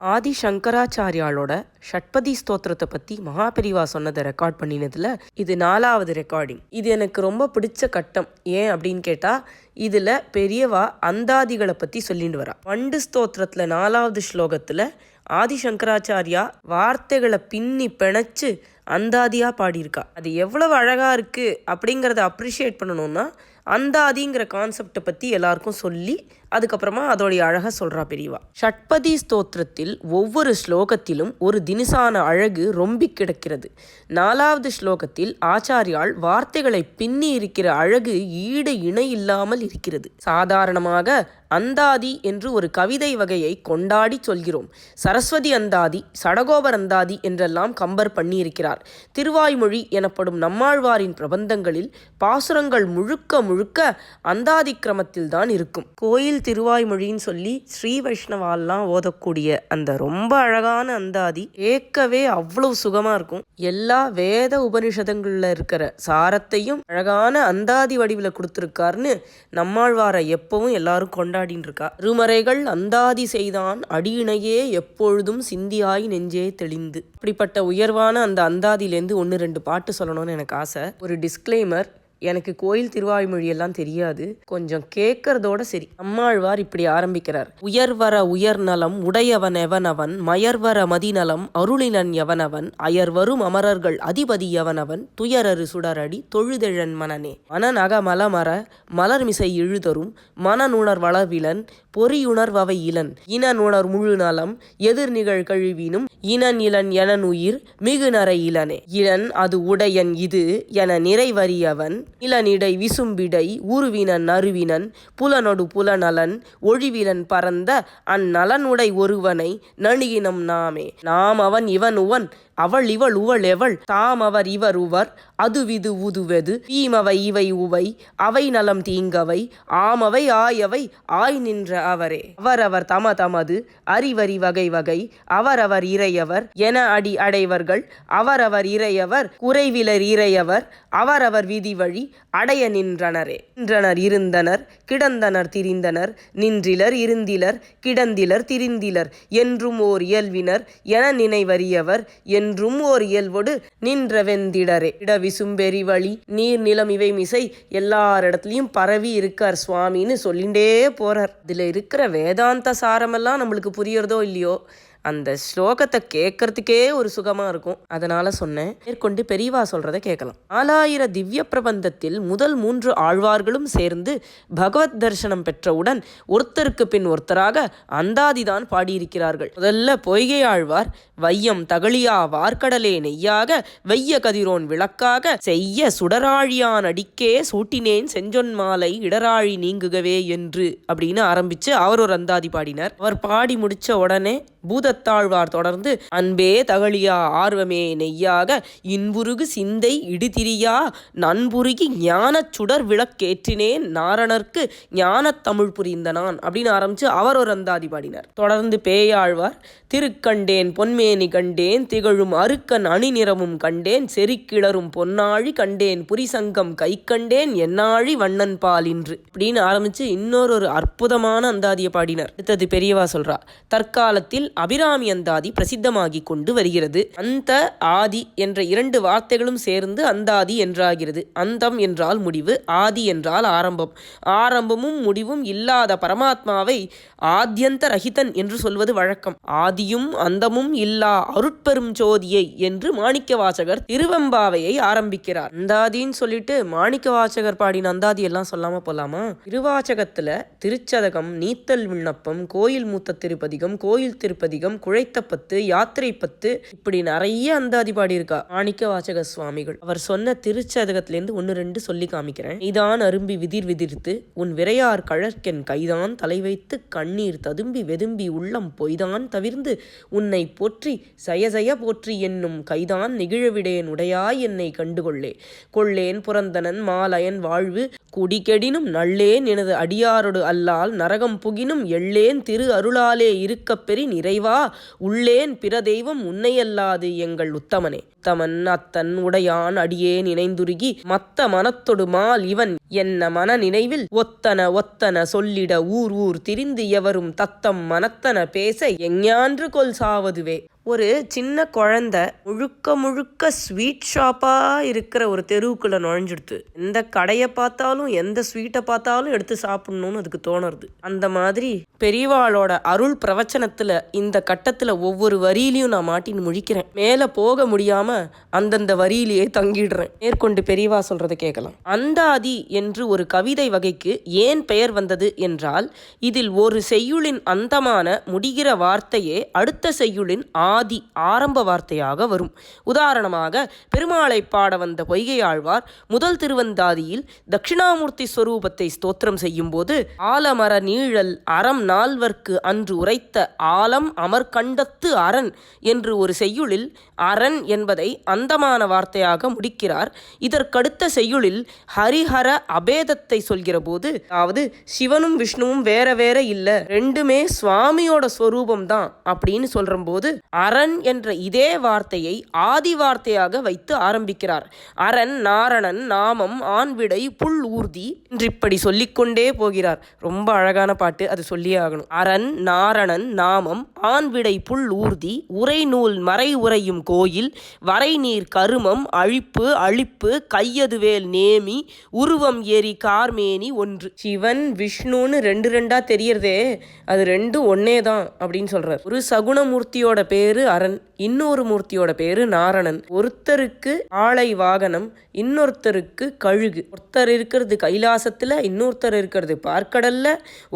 ஆதி சங்கராச்சாரியாலோட ஷட்பதி ஸ்தோத்திரத்தை பற்றி மகாபெரிவா சொன்னதை ரெக்கார்ட் பண்ணினதில் இது 4வது ரெக்கார்டிங். இது எனக்கு ரொம்ப பிடிச்ச கட்டம். ஏன் அப்படின்னு கேட்டால் இதில் பெரியவா அந்தாதிகளை பற்றி சொல்லிட்டு வரா. வண்டு ஸ்தோத்திரத்தில் 4வது ஸ்லோகத்தில் ஆதி சங்கராச்சாரியா வார்த்தைகளை பின்னி பிணைச்சு அந்தாதியாக பாடியிருக்கா. அது எவ்வளவு அழகாக இருக்குது அப்படிங்கிறத அப்ரிஷியேட் பண்ணணும்னா அந்தாதிங்கிற கான்செப்டை பற்றி எல்லாருக்கும் சொல்லி அதுக்கப்புறமா அதோடைய அழகை சொல்கிறா பெரியவா. ஷட்பதி ஸ்தோத்திரத்தில் ஒவ்வொரு ஸ்லோகத்திலும் ஒரு தினுசான அழகு ரொம்பி கிடக்கிறது. 4வது ஸ்லோகத்தில் ஆச்சாரியால் வார்த்தைகளை பின்னி இருக்கிற அழகு ஈடு இணை இல்லாமல் இருக்கிறது. சாதாரணமாக அந்தாதி என்று ஒரு கவிதை வகையை கொண்டாடி சொல்கிறோம். சரஸ்வதி அந்தாதி, சடகோபர் அந்தாதி என்றெல்லாம் கம்பர் பண்ணியிருக்கிறார். திருவாய்மொழி எனப்படும் நம்மாழ்வாரின் பிரபந்தங்களில் பாசுரங்கள் முழுக்க முழுக்க அந்தாதி கிரமத்தில் தான் இருக்கும். கோயில் திருவாய்மொழின்னு சொல்லி ஸ்ரீ வைஷ்ணவால்லாம் ஓதக்கூடிய அந்த ரொம்ப அழகான அந்தாதி கேட்கவே அவ்வளவு சுகமா இருக்கும். எல்லா வேத உபனிஷதங்கள்ல இருக்கிற சாரத்தையும் அழகான அந்தாதி வடிவில் கொடுத்துருக்காருன்னு நம்மாழ்வாரை எப்பவும் எல்லாரும் கொண்டாடின்னு இருக்கா. திருமறைகள் அந்தாதி செய்தான் அடியினையே எப்பொழுதும் சிந்தியாய் நெஞ்சே தெளிந்து. இப்படிப்பட்ட உயர்வான அந்த அந்தாதியிலேருந்து 1-2 பாட்டு சொல்லணும்னு எனக்கு ஆசை. ஒரு டிஸ்க்ளைமர், எனக்கு கோயில் திருவாய்மொழியெல்லாம் தெரியாது, கொஞ்சம் கேட்கறதோட சரி. நம்மாழ்வார் இப்படி ஆரம்பிக்கிறார். உயர்வர உயர்நலம் உடையவன் எவனவன், மயர்வர மதிநலம் அருளினன் எவனவன், அயர்வரும் அமரர்கள் அதிபதி எவனவன், துயரறு சுடரடி தொழுதெழன் மனனே. மனநக மலமர மலர்மிசை இழுதரும் மனநுணர் வளர்விலன் பொறியுணர்வவை இளன், இனநுணர் முழு நலம் எதிர் நிகழ் கழுவினும் இனன் இளன் எனனுயிர் மிகுநரை இளனே. இளன் அது உடையன் இது என நிறைவறியவன், இளனிடை விசும்பிடை உருவினன் அருவினன் புலனொடு புலநலன் ஒழிவிலன் பரந்த அந்நலனுடை ஒருவனை நணுகினம் நாமே. நாம் அவன் இவன் உவன் அவள் இவள் உவள் எவள், தாம் அவர் இவர் உவர் அதுவிது உதுவெது, தீமவை இவை உவை அவை நலம் தீங்கவை ஆமவை ஆயவை ஆய் நின்ற அவரே. அவரவர் தம தமது அறிவறி வகை வகை அவரவர் இறையவர் என அடி அடைவர்கள், அவரவர் இறையவர் குறைவிலர் இறையவர் அவரவர் விதி வழி அடைய நின்றனரே. நின்றனர் இருந்தனர் கிடந்தனர் திரிந்தனர், நின்றிலர் இருந்திலர் கிடந்திலர் திரிந்திலர் என்றும் ஓர் இயல்வினர் என நினைவறியவர் என்றும் ஓர் இயல்வோடு நின்ற வெந்திடரே. இடவிசும்பெரி வழி நீர் நிலம் இவை மிசை எல்லாரிடத்துலையும் பரவி இருக்கார் சுவாமின்னு சொல்லிண்டே போறார். இதுல இருக்கிற வேதாந்த சாரமெல்லாம் நம்மளுக்கு புரியறதோ இல்லையோ, அந்த ஸ்லோகத்தை கேட்கறதுக்கே ஒரு சுகமா இருக்கும். அதனால சொன்னேன். மேற்கொண்டு பெரியவா சொல்றதை கேட்கலாம். 4000 திவ்ய பிரபந்தத்தில் முதல் 3 ஆழ்வார்களும் சேர்ந்து பகவத் தரிசனம் பெற்றவுடன் ஒருத்தருக்கு பின் ஒருத்தராக அந்தாதிதான் பாடியிருக்கிறார்கள். முதல்ல பொய்கை ஆழ்வார் வையம் தகழியா வார்க்கடலே நெய்யாக வெய்ய கதிரோன் விளக்காக செய்ய சுடராழியான் அடிக்கே சூட்டினேன் செஞ்சொன் மாலை இடராழி நீங்குகவே என்று அப்படின்னு ஆரம்பிச்சு அவர் ஒரு அந்தாதி பாடினார். அவர் பாடி முடிச்ச உடனே பூதத்தாழ்வார் தொடர்ந்து அன்பே தகழியா ஆர்வமே நெய்யாக இன்புருகு சிந்தை இடுதிரியா நண்புருகி ஞானச் சுடர் விளக்கேற்றினேன் நாரணர்க்கு ஞானத் தமிழ் புரிந்த நான் அப்படின்னு ஆரம்பிச்சு அவர் ஒரு அந்தாதி பாடினார். தொடர்ந்து பேயாழ்வார் திருக்கண்டேன் பொன்மேனி கண்டேன் திகழும் அருக்கன் அணிநிறமும் கண்டேன் செரிக்கிளரும் பொன்னாழி கண்டேன் புரிசங்கம் கை கண்டேன் என்னாழி வண்ணன் பால் இன்று அப்படின்னு ஆரம்பிச்சு இன்னொரு அற்புதமான அந்தாதியை பாடினார். அடுத்தது பெரியவா சொல்றா, தற்காலத்தில் அபிராமி அந்தாதி பிரசித்தமாகி கொண்டு வருகிறது. அந்த ஆதி என்ற 2 வார்த்தைகளும் சேர்ந்து அந்தாதி என்றாகிறது. அந்தம் என்றால் முடிவு, ஆதி என்றால் ஆரம்பம். ஆரம்பமும் முடிவும் இல்லாத பரமாத்மாவை ஆத்யந்த ரஹிதன் என்று சொல்வது வழக்கம். ஆதியும் அந்தமும் இல்லா அருட்பெரும் ஜோதியை என்று மாணிக்க வாசகர் திருவெம்பாவையை ஆரம்பிக்கிறார். அந்தாதின்னு சொல்லிட்டு மாணிக்க வாசகர் பாடின அந்தாதி எல்லாம் சொல்லாம போலாமா? திருவாச்சகத்துல திருச்சதகம், நீத்தல் விண்ணப்பம், கோயில் மூத்த திருப்பதிகம், கோயில் திருப்பதிகம், குழைத்த பத்து, யாத்திரை பத்து, இப்படி நிறைய அந்தாதி பாடியிருக்கா மாணிக்க வாசக சுவாமிகள். அவர் சொன்ன திருச்சதகத்திலேருந்து 1-2 சொல்லி காமிக்கிறேன். நீதான் அரும்பி விதிர் விதிர்த்து உன் விரையார் கழற்கென் கைதான் தலை வைத்து கண்ணீர் ததும்பி வெதும்பி உள்ளம் பொய்தான் தவிர்ந்து உன்னை போற்றி சயசய போற்றி என்னும் கைதான் நெகிழவிடேன் உடையாய் என்னை கண்டுகொள்ளே. கொள்ளேன் புரந்தனன் மாலயன் வாழ்வு குடிகெடினும் நல்லேன் எனது அடியாரோடு அல்லால் நரகம் புகினும் எள்ளேன் திரு அருளாலே இருக்கப் பெறி நிறை இறைவா உள்ளேன் பிற தெய்வம் உன்னையல்லாது எங்கள் உத்தமனே. உத்தமன் அத்தன் உடையான் அடியேன் இணைந்துருகி மத்த மனத்தொடு மால் இவன் என்ன மன நினைவில் ஒத்தன ஒத்தன சொல்லிட ஊர் ஊர் திரிந்து எவரும் தத்தம் மனத்தன பேச எஞ்ஞான்று கொல் சாவதுவே. ஒரு சின்ன குழந்தை முழுக்க முழுக்க ஸ்வீட் ஷாப்பா இருக்கிற ஒரு தெருவுக்குள்ள நுழைஞ்சிடுது. எந்த கடையை பார்த்தாலும் எந்த ஸ்வீட்டை பார்த்தாலும் எடுத்து சாப்பிடணும்னு அதுக்கு தோணுறது. அந்த மாதிரி பெரியவாளோட அருள் பிரவச்சனத்துல இந்த கட்டத்துல ஒவ்வொரு வரியிலையும் நான் மாட்டின்னு முழிக்கிறேன். மேல போக முடியாம அந்தந்த வரியிலேயே தங்கிடுறேன். மேற்கொண்டு பெரியவா சொல்றதை கேட்கலாம். அந்தாதி என்று ஒரு கவிதை வகைக்கு ஏன் பெயர் வந்தது என்றால், இதில் ஒரு செய்யுளின் அந்தமான முடிகிற வார்த்தையே அடுத்த செய்யுளின் ஆதி ஆரம்ப வார்த்தையாக வரும். உதாரணமாக பெருமாளை பாட வந்த பொய்கை ஆழ்வார் முதல் திருவந்தாதியில் தட்சிணாமூர்த்தி ஸ்வரூபத்தை ஸ்தோத்திரம் செய்யும் போது ஆலமர நீழல் அறம் நால்வர்க்கு அன்று உரைத்த ஆலம் அமர்கண்டத்து அரண் என்று ஒரு செய்யுளில் அரண் என்பதை அந்தமான வார்த்தையாக முடிக்கிறார். இதற்கடுத்த செய்யுளில் ஹரிஹர அபேதத்தை சொல்கிற போது, அதாவது சிவனும் விஷ்ணுவும் வேற வேற இல்ல, ரெண்டுமே சுவாமியோட ஸ்வரூபம் தான் அப்படின்னு சொல்ற போது அரண் என்ற இதே வார்த்தையை ஆதி வார்த்தையாக வைத்து ஆரம்பிக்கிறார். அரண் நாரணன் நாமம் ஆண்விடை புல் ஊர்தி என்று இப்படி சொல்லிக்கொண்டே போகிறார். ரொம்ப அழகான பாட்டு, அது சொல்லியே ஆகணும். அரண் நாரணன் நாமம் ஆண்விடை புல் ஊர்தி உரை நூல் மறை உரையும் கோயில் வரை நீர் கருமம் அழிப்பு அழிப்பு கையதுவேல் நேமி உருவம் ஏறி கார்மேனி ஒன்று. சிவன் விஷ்ணுன்னு ரெண்டு ரெண்டா தெரியறதே, அது ரெண்டும் ஒன்னே தான் அப்படின்னு சொல்றார். ஒரு சகுணமூர்த்தியோட பேரு அரண், இன்னொரு மூர்த்தியோட பேரு நாரணன். ஒருத்தருக்கு ஆளை வாகனம், இன்னொருத்தருக்கு கழுகு. ஒருத்தர் இருக்கிறது கைலாசத்துல, இன்னொருத்தர் இருக்கிறது பார்க்கடல்ல.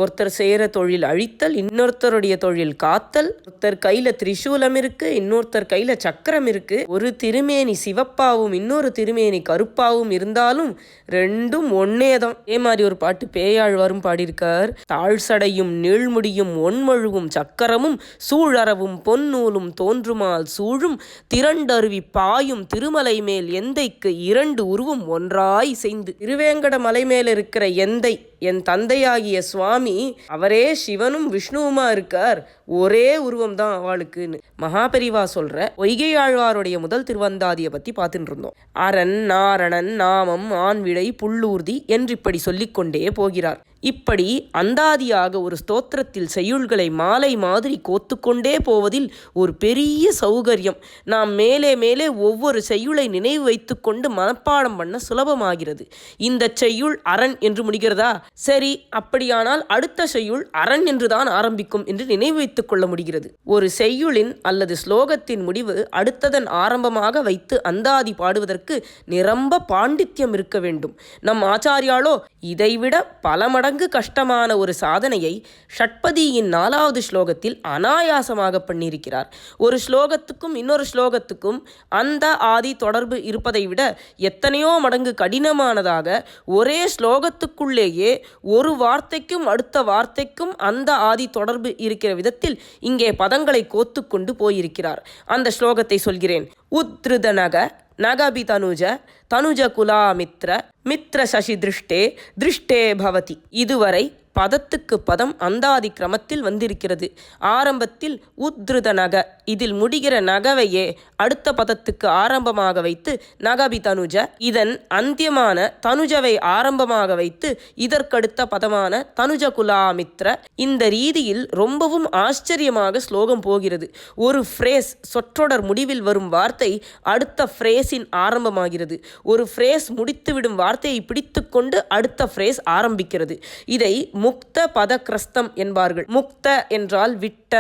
ஒருத்தர் செய்யற தொழில் அழித்தல், இன்னொருத்தருடைய தொழில் காத்தல். ஒருத்தர் கையில திரிசூலம் இருக்கு, இன்னொருத்தர் கையில சக்கரம் இருக்கு. ஒரு திருமேனி சிவப்பாவும் இன்னொரு திருமேனி கருப்பாவும் இருந்தாலும் ரெண்டும் ஒன்னேதான். அதே மாதிரி ஒரு பாட்டு பேயாழ்வாரும் பாடியிருக்கார். தாழ்சடையும் நீழ்முடியும் ஒன்மழுவும் சக்கரமும் சூழறவும் பொன்னூலும் தோன்றுமால் சூழும் திரண்டருவி பாயும் திருமலை மேல் எந்தைக்கு இரண்டு உருவும் ஒன்றாய் செய்து. திருவேங்கட மலை மேல இருக்கிற எந்தை என் தந்தையாகிய சுவாமி, அவரே சிவனும் விஷ்ணுவுமா இருக்கார், ஒரே உருவம் தான் அவளுக்குன்னு மகாபெரிவா சொல்ற பொய்கை ஆழ்வாருடைய முதல் திருவந்தாதியை பத்தி பார்த்துட்டு இருந்தோம். அரண் நாரணன் நாமம் ஆண்விடை புல்லூர்தி என்று இப்படி சொல்லிக்கொண்டே போகிறார். இப்படி அந்தாதியாக ஒரு ஸ்தோத்திரத்தில் செய்யுள்களை மாலை மாதிரி கோத்துக்கொண்டே போவதில் ஒரு பெரிய சௌகரியம். நாம் மேலே மேலே ஒவ்வொரு செய்யுளை நினைவு வைத்துக்கொண்டு மனப்பாடம் பண்ண சுலபமாகிறது. இந்த செய்யுள் அரண் என்று முடிகிறதா? சரி, அப்படியானால் அடுத்த செய்யுள் அரண் என்றுதான் ஆரம்பிக்கும் என்று நினைவு வைத்துக் கொள்ள முடிகிறது. ஒரு செய்யுளின் அல்லது ஸ்லோகத்தின் முடிவு அடுத்ததன் ஆரம்பமாக வைத்து அந்தாதி பாடுவதற்கு நிரம்ப பாண்டித்யம் இருக்க வேண்டும். நம் ஆச்சாரியாலோ இதைவிட பல மடங்கு கஷ்டமான ஒரு சாதனையை ஷட்பதியின் 4வது ஸ்லோகத்தில் அனாயாசமாக பண்ணியிருக்கிறார். ஒரு ஸ்லோகத்துக்கும் இன்னொரு ஸ்லோகத்துக்கும் அந்த ஆதி தொடர்பு இருப்பதை விட எத்தனையோ மடங்கு கடினமானதாக ஒரே ஸ்லோகத்துக்குள்ளேயே ஒரு வார்த்தைக்கும் அடுத்த வார்த்தைக்கும் அந்த ஆதி தொடர்பு இருக்கிற விதத்தில் இங்கே பதங்களை கோத்துக்கொண்டு போயிருக்கிறார். அந்த ஸ்லோகத்தை சொல்கிறேன். உத்ருதனக நகபி தனுஜ தனுஜ குலாமித்ர மித்ர சசி திருஷ்டே திருஷ்டே பவதி. இதுவரை பதத்துக்கு பதம் அந்தாதி கிரமத்தில் வந்திருக்கிறது. ஆரம்பத்தில் உத்ருத நக, இதில் முடிகிற நகவையே அடுத்த பதத்துக்கு ஆரம்பமாக வைத்து நகபி தனுஜ, இதன் அந்தியமான தனுஜவை ஆரம்பமாக வைத்து இதற்கடுத்த பதமான தனுஜ குலாமித்ர. இந்த ரீதியில் ரொம்பவும் ஆச்சரியமாக ஸ்லோகம் போகிறது. ஒரு ஃப்ரேஸ் சொற்றொடர் முடிவில் வரும் வார்த்தை அடுத்த ஃப்ரேஸின் ஆரம்பமாகிறது. ஒரு ஃப்ரேஸ் முடித்துவிடும் வார்த்தையை பிடித்து கொண்டு அடுத்த ஃப்ரேஸ் ஆரம்பிக்கிறது. இதை முக்த பத கிரஸ்தம் என்பார்கள். முக்த என்றால் விட்ட,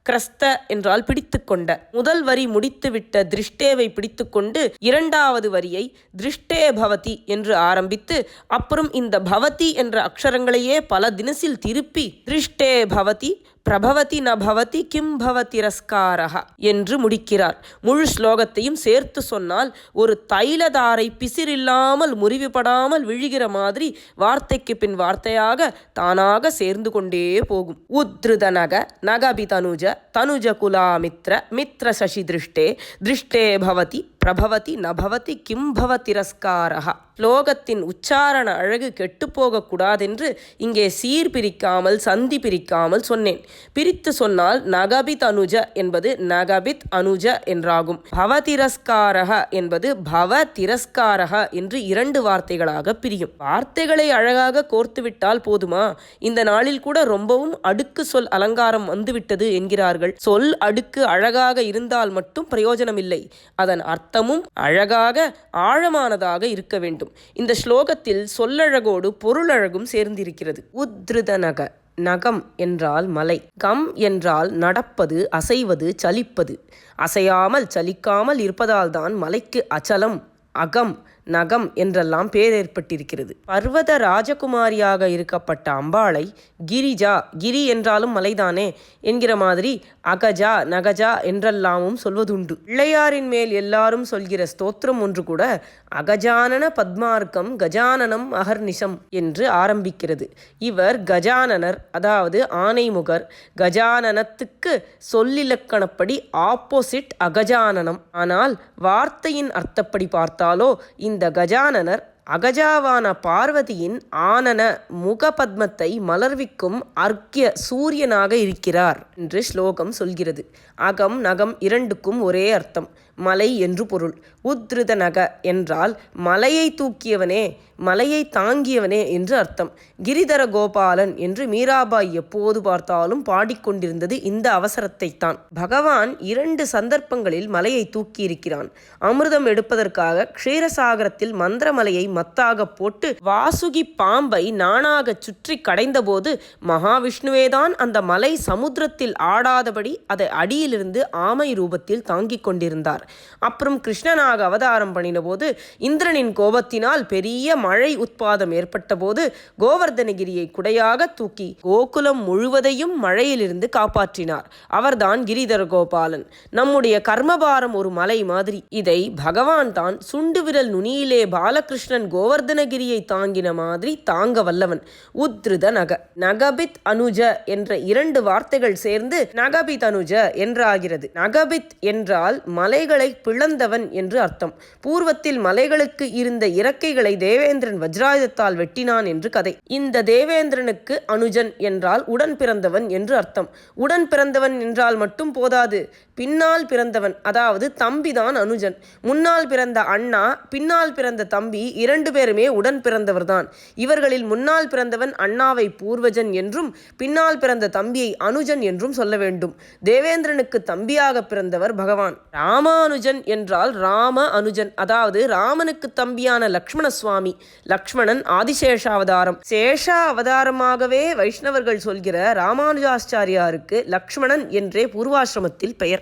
கிரஸ்த என்றால் பிடித்து கொண்ட. முதல் வரி முடித்துவிட்ட திருஷ்டேவை பிடித்து கொண்டு இரண்டாவது வரியை திருஷ்டே பவதி என்று ஆரம்பித்து அப்புறம் இந்த பவதி என்ற அக்ஷரங்களையே பல தினசில் திருப்பி திருஷ்டே பவதி பிரபவதி ந பவதி கிம் பவதி ரஸ்காரஹ என்று முடிக்கிறார். முழு ஸ்லோகத்தையும் சேர்த்து சொன்னால் ஒரு தைலதாரை பிசிறில்லாமல் முறிவுபடாமல் விழுகிற மாதிரி வார்த்தைக்கு பின் வார்த்தையாக தானாக சேர்ந்து கொண்டே போகும். உத்ருத நக நகபி தனுஜ தனுஜ குலாமித்ர மித்ர சசி திருஷ்டே திருஷ்டே பவதி பிரபவதி நபவதி கிம்பவ திரஸ்காரஹா. ஸ்லோகத்தின் உச்சாரண அழகு கெட்டுப்போகக்கூடாதென்று இங்கே சீர் பிரிக்காமல் சந்தி பிரிக்காமல் சொன்னேன். பிரித்து சொன்னால் நகபித் அனுஜ என்பது நகபித் அனுஜ என்றாகும். பவதிரஸ்காரஹ என்பது பவ திரஸ்காரஹ என்று 2 வார்த்தைகளாக பிரியும். வார்த்தைகளை அழகாக கோர்த்துவிட்டால் போதுமா? இந்த நாளில் கூட ரொம்பவும் அடுக்கு சொல் அலங்காரம் வந்துவிட்டது என்கிறார்கள். சொல் அடுக்கு அழகாக இருந்தால் மட்டும் பிரயோஜனமில்லை, அதன் அர்த்தமும் அழகாக ஆழமானதாக இருக்க வேண்டும். இந்த ஸ்லோகத்தில் சொல்லழகோடு பொருளழகும் சேர்ந்திருக்கிறது. உத்ருத நக. நகம் என்றால் மலை, கம் என்றால் நடப்பது, அசைவது, சலிப்பது. அசையாமல் சலிக்காமல் இருப்பதால்தான் மலைக்கு அச்சலம், அகம், நகம் என்றெல்லாம் பேர் ஏற்பட்டிருக்கிறது. பர்வத ராஜகுமாரியாக இருக்கப்பட்ட அம்பாளை கிரிஜா, கிரி என்றாலும் மலைதானே என்கிற மாதிரி அகஜா நகஜா என்றெல்லாமும் சொல்வதுண்டு. பிள்ளையாரின் மேல் எல்லாரும் சொல்கிற ஸ்தோத்திரம் ஒன்று கூட அகஜானன பத்மார்க்கம் கஜானனம் அகர்நிஷம் என்று ஆரம்பிக்கிறது. இவர் கஜானனர், அதாவது ஆனைமுகர். கஜானனத்துக்கு சொல்லிலக்கணப்படி ஆப்போசிட் அகஜானனம். ஆனால் வார்த்தையின் அர்த்தப்படி பார்த்தாலோ இந்த கஜானனர் அகஜாவான பார்வதியின் ஆனன முகபத்மத்தை மலர்விக்கும் அர்க்கிய சூரியனாக இருக்கிறார் என்று ஸ்லோகம் சொல்கிறது. அகம் நகம் இரண்டுக்கும் ஒரே அர்த்தம், மலை என்று பொருள். உத்ருத நக என்றால் மலையை தூக்கியவனே, மலையை தாங்கியவனே என்று அர்த்தம். கிரிதர கோபாலன் என்று மீராபாய் எப்போது பார்த்தாலும் பாடிக்கொண்டிருந்தது இந்த அவசரத்தைத்தான். பகவான் 2 சந்தர்ப்பங்களில் மலையை தூக்கியிருக்கிறான். அமிர்தம் எடுப்பதற்காக க்ஷீரசாகரத்தில் மந்திரமலையை மத்தாக போட்டு வாசுகி பாம்பை நானாக சுற்றி கடைந்தபோது மகாவிஷ்ணுவேதான் அந்த மலை சமுத்திரத்தில் ஆடாதபடி அதை அடியிலிருந்து ஆமை ரூபத்தில் தாங்கிக் கொண்டிருந்தார். அப்புறம் கிருஷ்ணனாக அவதாரம் பண்ணின போது இந்திரனின் கோபத்தினால் பெரிய மழை உத்பாதம் ஏற்பட்ட போது கோவர்தனகிரியை குடையாக தூக்கி கோகுலம் முழுவதையும் மழையிலிருந்து காப்பாற்றினார். அவர்தான் கிரிதர கோபாலன். நம்முடைய கர்மபாரம் ஒரு மலை மாதிரி. இதை பகவான் தான் சுண்டு விரல் நுனியிலே பாலகிருஷ்ணன் கோவர்தனகிரியை தாங்கின மாதிரி தாங்க வல்லவன். உத்ருத நக. நகபித் அனுஜ என்ற 2 வார்த்தைகள் சேர்ந்து நகபித் அனுஜ என்றாகிறது. நகபித் என்றால் மலைகளை பிளந்தவன் என்று அர்த்தம். பூர்வத்தில் மலைகளுக்கு இருந்த இறக்கைகளை தேவேந்திரன் வஜ்ராயுதத்தால் வெட்டினான் என்று கதை. இந்த தேவேந்திரனுக்கு அனுஜன் என்றால் உடன் பிறந்தவன் என்று அர்த்தம். உடன் பிறந்தவன் என்றால் மட்டும் போதாது, பின்னால் பிறந்தவன், அதாவது தம்பிதான் அனுஜன். முன்னால் பிறந்த அண்ணா, பின்னால் பிறந்த தம்பி 2 பேருமே உடன் பிறந்தவர்தான். இவர்களில் முன்னால் பிறந்தவன் அண்ணாவை பூர்வஜன் என்றும் பின்னால் பிறந்த தம்பியை அனுஜன் என்றும் சொல்ல வேண்டும். தேவேந்திரனுக்கு தம்பியாக பிறந்தவர் பகவான். ராமானுஜன் என்றால் ராம அனுஜன், அதாவது ராமனுக்கு தம்பியான லக்ஷ்மண சுவாமி. லக்ஷ்மணன் ஆதிசேஷ அவதாரம். சேஷ அவதாரமாகவே வைஷ்ணவர்கள் சொல்கிற ராமானுஜாச்சாரியாருக்கு லக்ஷ்மணன் என்றே பூர்வாசிரமத்தில் பெயர்.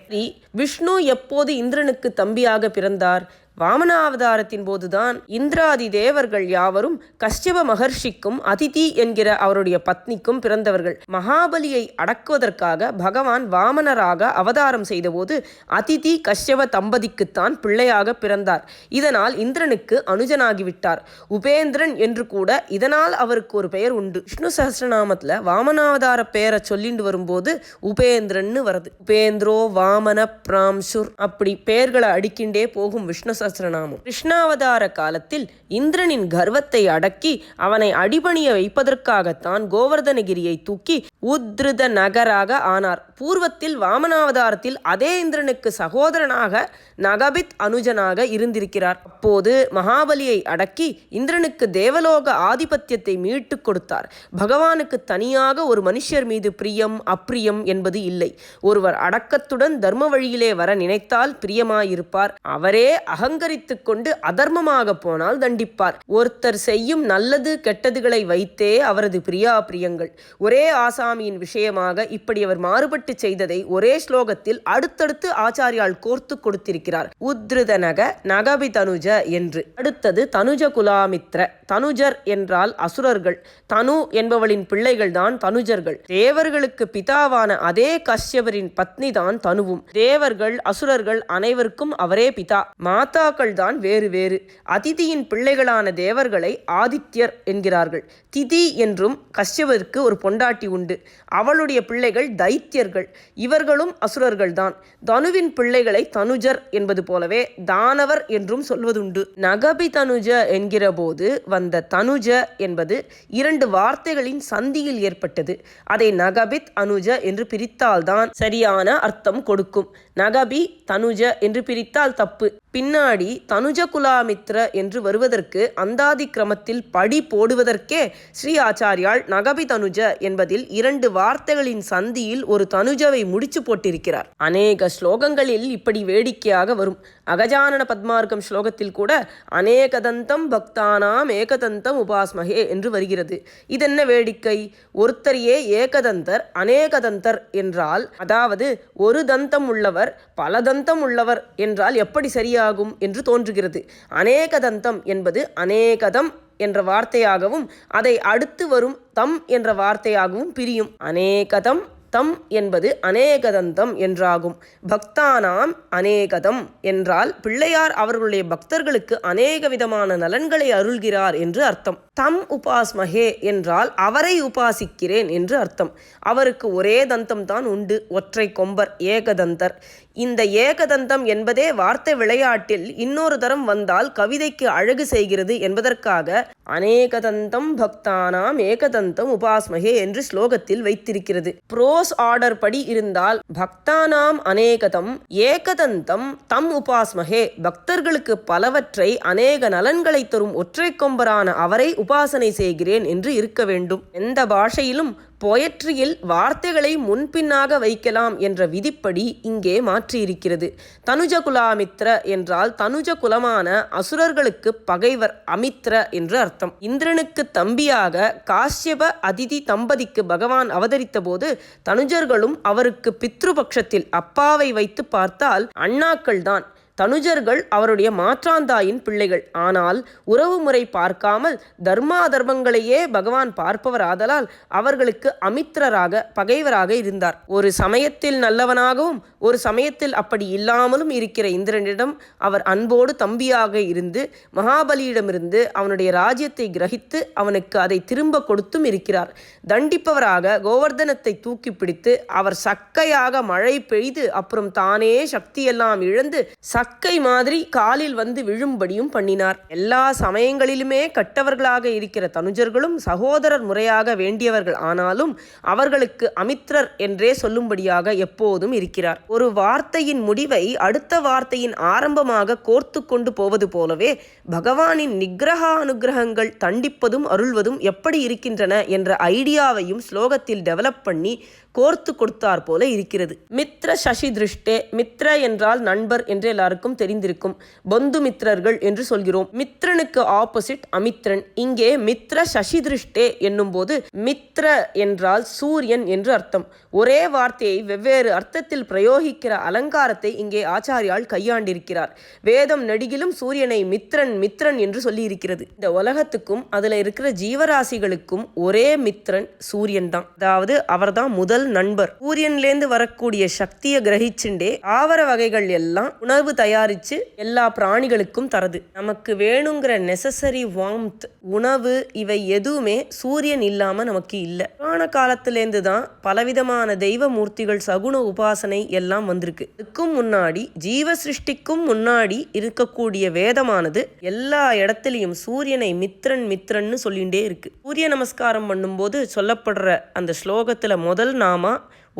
விஷ்ணு எப்போது இந்திரனுக்கு தம்பியாக பிறந்தார்? வாமனாவதாரத்தின் போதுதான். இந்திராதி தேவர்கள் யாவரும் கஷ்யப மகர்ஷிக்கும் அதிதி என்கிற அவருடைய பத்னிக்கும் பிறந்தவர்கள். மகாபலியை அடக்குவதற்காக பகவான் வாமனராக அவதாரம் செய்தபோது அதிதி கஷ்யப தம்பதிக்குத்தான் பிள்ளையாக பிறந்தார். இதனால் இந்திரனுக்கு அனுஜனாகிவிட்டார். உபேந்திரன் என்று கூட இதனால் அவருக்கு ஒரு பெயர் உண்டு. விஷ்ணு சஹஸ்ரநாமத்தில் வாமனாவதார பெயரை சொல்லிட்டு வரும்போது உபேந்திரன்னு வருது. உபேந்திரோ வாமன பிராம்சுர் அப்படி பெயர்களை அடிக்கின்றே போகும் விஷ்ணு சஹஸ்ரநாமம். கிருஷ்ணாவதார காலத்தில் இந்திரனின் கர்வத்தை அடக்கி அவனை அடிபணிய வைப்பதற்காகத்தான் கோவர்தனகிரியை தூக்கி உத்ருத நகராக ஆனார். பூர்வத்தில் வாமனாவதாரத்தில் அதே இந்திரனுக்கு சகோதரனாக நகபித் அனுஜனாக இருந்திருக்கிறார். அப்போது மகாபலியை அடக்கி இந்திரனுக்கு தேவலோக ஆதிபத்தியத்தை மீட்டு கொடுத்தார். பகவானுக்கு தனியாக ஒரு மனுஷர் மீது பிரியம் அப்பிரியம் என்பது இல்லை. ஒருவர் அடக்கத்துடன் தர்ம வழியிலே வர நினைத்தால் பிரியமாயிருப்பார். அவரே அகங்கரித்து கொண்டு அதர்மமாக போனால் தண்டிப்பார். ஒருத்தர் செய்யும் நல்லது கெட்டதுகளை வைத்தே அவரது பிரியாபிரியங்கள். ஒரே ஆசாமியின் விஷயமாக இப்படி அவர் மாறுபட்டு செய்ததை ஒரே ஸ்லோகத்தில் அடுத்தடுத்து ஆச்சாரியால் கோர்த்து கொடுத்திருக்கிறார். உத்ருத நக நகபி தனுஜ என்று. அடுத்தது தனுஜ குலாமித்ர. தனுஜர் என்றால் அசுரர்கள். தனு என்பவளின் பிள்ளைகள் தான் தனுஜர்கள். தேவர்களுக்கு பிதாவான அதே கஷ்யபரின் பத்னி தான் தனுவும். தேவர்கள் அசுரர்கள் அனைவருக்கும் அவரே பிதா. மாதா தேவதாக்கள் தான் வேறு வேறு. அதிதியின் பிள்ளைகளான தேவர்களை ஆதித்யர் என்கிறார்கள். திதி என்றும் கஷ்யபருக்கு ஒரு பொண்டாட்டி உண்டு. அவளுடைய பிள்ளைகள் தைத்தியர்கள். இவர்களும் அசுரர்கள்தான். தனுவின் பிள்ளைகளை தனுஜர் என்பது போலவே தானவர் என்றும் சொல்வதுண்டு. நகபி தனுஜ என்கிற போது வந்த தனுஜ என்பது 2 வார்த்தைகளின் சந்தியில் ஏற்பட்டது. அதை நகபித் அனுஜ என்று பிரித்தால்தான் சரியான அர்த்தம் கொடுக்கும். நகபி தனுஜ என்று பிரித்தால் தப்பு. பின்னாடி தனுஜ குலாமித்ர என்று வருவதற்கு அந்தாதி கிரமத்தில் படி போடுவதற்கே ஸ்ரீ ஆச்சாரியால் நகபி தனுஜ என்பதில் 2 வார்த்தைகளின் சந்தியில் ஒரு தனுஜவை முடிச்சு போட்டிருக்கிறார். அநேக ஸ்லோகங்களில் இப்படி வேடிக்கையாக வரும். அகஜானன பத்மார்க்கம் ஸ்லோகத்தில் கூட அநேகதந்தம் பக்தானாம் ஏகதந்தம் உபாஸ்மகே என்று வருகிறது. இதென்ன வேடிக்கை? ஒருத்தரையே ஏகதந்தர் அநேகதந்தர் என்றால், அதாவது ஒரு தந்தம் உள்ளவர் பல தந்தம் உள்ளவர் என்றால் எப்படி சரியாகும் என்று தோன்றுகிறது. அநேகதந்தம் என்பது அநேகதம் என்ற வார்த்தையாகவும் அதை அடுத்து வரும் தம் என்ற வார்த்தையாகவும் பிரியும். அநேகதம் தம் என்பது அநேகதந்தம் என்றாகும். பக்தானாம் அநேகதம் என்றால் பிள்ளையார் அவர்களுடைய பக்தர்களுக்கு அநேக விதமான நலன்களை அருள்கிறார் என்று அர்த்தம். தம் உபாஸ்மகே என்றால் அவரை உபாசிக்கிறேன் என்று அர்த்தம். அவருக்கு ஒரே தந்தம் தான் உண்டு, ஒற்றை கொம்பர், ஏகதந்தர். இந்த ஏகதந்தம் என்பதே வார்த்தை விளையாட்டில் இன்னொரு தரம் வந்தால் கவிதைக்கு அழகு செய்கிறது என்பதற்காக அநேகதந்தம் பக்தானாம் ஏகதந்தம் உபாஸ்மகே என்று ஸ்லோகத்தில் வைத்திருக்கிறது. ப்ரோஸ் ஆர்டர் படி இருந்தால் பக்தானாம் அநேகதம் ஏகதந்தம் தம் உபாஸ்மகே, பக்தர்களுக்கு பலவற்றை அநேக நலன்களை தரும் ஒற்றை கொம்பரான அவரை உபாசனை செய்கிறேன் என்று இருக்க வேண்டும். எந்த பாஷையிலும் போயட்ரியில் வார்த்தைகளை முன்பின்னாக வைக்கலாம் என்ற விதிப்படி இங்கே மாற்றியிருக்கிறது. தனுஜ குலாமித்ர என்றால் தனுஜ குலமான அசுரர்களுக்கு பகைவர் அமித்ர என்று அர்த்தம். இந்திரனுக்கு தம்பியாக காஷ்யப அதிதி தம்பதிக்கு பகவான் அவதரித்த போது தனுஜர்களும் அவருக்கு பித்ருபக்ஷத்தில் அப்பாவை வைத்து பார்த்தால் அண்ணாக்கள் தான். தனுஜர்கள் அவருடைய மாற்றாந்தாயின் பிள்ளைகள். ஆனால் உறவு முறை பார்க்காமல் தர்மா தர்மங்களையே பகவான் பார்ப்பவர் ஆதலால் அவர்களுக்கு அமித்ரராக பகைவராக இருந்தார். ஒரு சமயத்தில் நல்லவனாகவும் ஒரு சமயத்தில் அப்படி இல்லாமலும் இருக்கிற இந்திரனிடம் அவர் அன்போடு தம்பியாக இருந்து மகாபலியிடமிருந்து அவனுடைய ராஜ்யத்தை கிரகித்து அவனுக்கு அதை திரும்ப கொடுத்தும் இருக்கிறார். தண்டிப்பவராக கோவர்தனத்தை தூக்கி பிடித்து அவர் சக்கையாக மழை பெய்து அப்புறம் தானே சக்தியெல்லாம் இழந்து சக்கை மாதிரி காலில் வந்து விழும்படியும் பண்ணினார். எல்லா சமயங்களிலுமே கட்டவர்களாக இருக்கிற தனுஜர்களும் சகோதரர் முறையாக வேண்டியவர்கள். ஆனாலும் அவர்களுக்கு அமித்ரர் என்றே சொல்லும்படியாக எப்போதும் இருக்கிறார். ஒரு வார்த்தையின் முடிவை அடுத்த வார்த்தையின் ஆரம்பமாக கோர்த்து கொண்டு போவது போலவே பகவானின் நிகிரக அனுகிரகங்கள் தண்டிப்பதும் அருள்வதும் எப்படி இருக்கின்றன என்ற ஐடியாவையும் ஸ்லோகத்தில் டெவலப் பண்ணி கோர்த்து கொடுத்தார் போல இருக்கிறது. மித்ர சசி திருஷ்டே, மித்ர என்றால் நண்பர் என்று எல்லாருக்கும் தெரிந்திருக்கும். பந்து மித்ரர்கள் என்று சொல்கிறோம். மித்ரனுக்கு ஆப்போசிட் அமித்ரன். இங்கே மித்ர சசி திருஷ்டே என்னும் போது மித்ர என்றால் சூரியன் என்று அர்த்தம். ஒரே வார்த்தையை வெவ்வேறு அர்த்தத்தில் பிரயோகிக்கிற அலங்காரத்தை இங்கே ஆச்சாரியால் கையாண்டிருக்கிறார். வேதம் நெடுகிலும் சூரியனை மித்ரன் மித்ரன் என்று சொல்லி இருக்கிறது. இந்த உலகத்துக்கும் அதுல இருக்கிற ஜீவராசிகளுக்கும் ஒரே மித்ரன் சூரியன் தான். அதாவது அவர்தான் முதல் நண்பர். சூரியன்லேருந்து வரக்கூடிய சக்தியை கிரகிச்சுண்டே ஆவர வகைகள் எல்லாம் உணவு தயாரிச்சு எல்லா பிராணிகளுக்கும் தரது. நமக்கு வேணுங்கிற நெசசரி வார்ம்த், உணவு, இவை எதுவுமே சூரியன் இல்லாம நமக்கு இல்லை. புராண காலத்திலேருந்து தான் பலவிதமான தெய்வ மூர்த்திகள் சகுன உபாசனை எல்லாம் வந்திருக்கு. இதுக்கும் முன்னாடி ஜீவ சிருஷ்டிக்கும் முன்னாடி இருக்கக்கூடிய வேதமானது எல்லா இடத்துலையும் சூரியனை மித்ரன் மித்ரன்னு சொல்லிகிட்டே இருக்கு. சூரிய நமஸ்காரம் பண்ணும்போது சொல்லப்படுற அந்த ஸ்லோகத்துல முதல் நாமா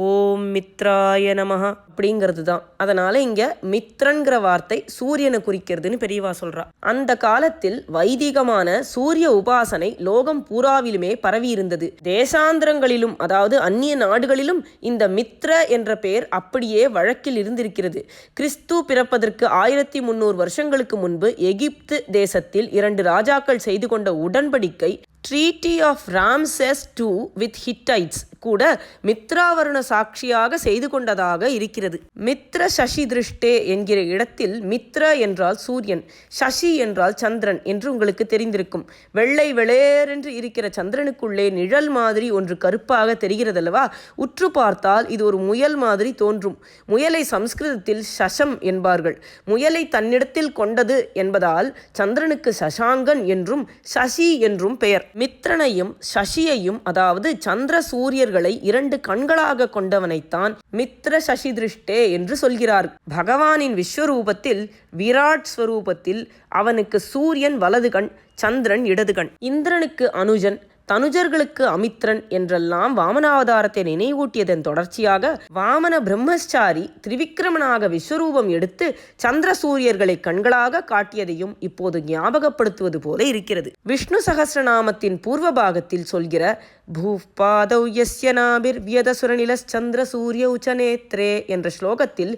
ஓம் மித்ராய நமஹ அப்படிங்கிறது தான். அதனால இங்க மித்ரன்கிற வார்த்தை சூரியனை குறிக்கிறதுன்னு பெரியவா சொல்றா. அந்த காலத்தில் வைதிகமான சூரிய உபாசனை லோகம் பூராவிலுமே பரவி இருந்தது. தேசாந்திரங்களிலும் அதாவது அந்நிய நாடுகளிலும் இந்த மித்ர என்ற பெயர் அப்படியே வழக்கில் இருந்திருக்கிறது. கிறிஸ்து பிறப்பதற்கு 1300 வருஷங்களுக்கு முன்பு எகிப்து தேசத்தில் 2 ராஜாக்கள் செய்து கொண்ட உடன்படிக்கை treaty of Ramses II with Hittites கூட மித்ராவருண சாட்சியாக செய்து கொண்டதாக இருக்கிறது. மித்ர சசி திருஷ்டே என்கிற இடத்தில் மித்ர என்றால் சூரியன், சசி என்றால் சந்திரன் என்று உங்களுக்கு தெரிந்திருக்கும். வெள்ளை வெளேரென்று இருக்கிற சந்திரனுக்குள்ளே நிழல் மாதிரி ஒன்று கருப்பாக தெரிகிறதல்லவா? உற்று பார்த்தால் இது ஒரு முயல் மாதிரி தோன்றும். முயலை சம்ஸ்கிருதத்தில் சசம் என்பார்கள். முயலை தன்னிடத்தில் கொண்டது என்பதால் சந்திரனுக்கு சசாங்கன் என்றும் சசி என்றும் பெயர். மித்ரனையும் சசியையும், அதாவது சந்திர சூரியர்களை 2 கண்களாக கொண்டவனைத்தான் மித்ர சசி திருஷ்டே என்று சொல்கிறார். பகவானின் விஸ்வரூபத்தில் விராட் ஸ்வரூபத்தில் அவனுக்கு சூரியன் வலது கண், சந்திரன் இடது கண். இந்திரனுக்கு அனுஜன், தனுஜர்களுக்கு அமித்ரன் என்றெல்லாம் வாமனாவதாரத்தை நினைவூட்டியதன் தொடர்ச்சியாக வாமன பிரம்மச்சாரி திரிவிக்ரமனாக விஸ்வரூபம் எடுத்து சந்திர சூரியர்களை கண்களாக காட்டியதையும் இப்போது ஞாபகப்படுத்துவது போல இருக்கிறது. விஷ்ணு சகஸ்ரநாமத்தின் பூர்வ பாகத்தில் சொல்கிற பூபாதௌ யஸ்ய நாபிர் வியதசுரநில சந்திர சூரிய உச்ச நேத்ரே என்ற ஸ்லோகத்தில்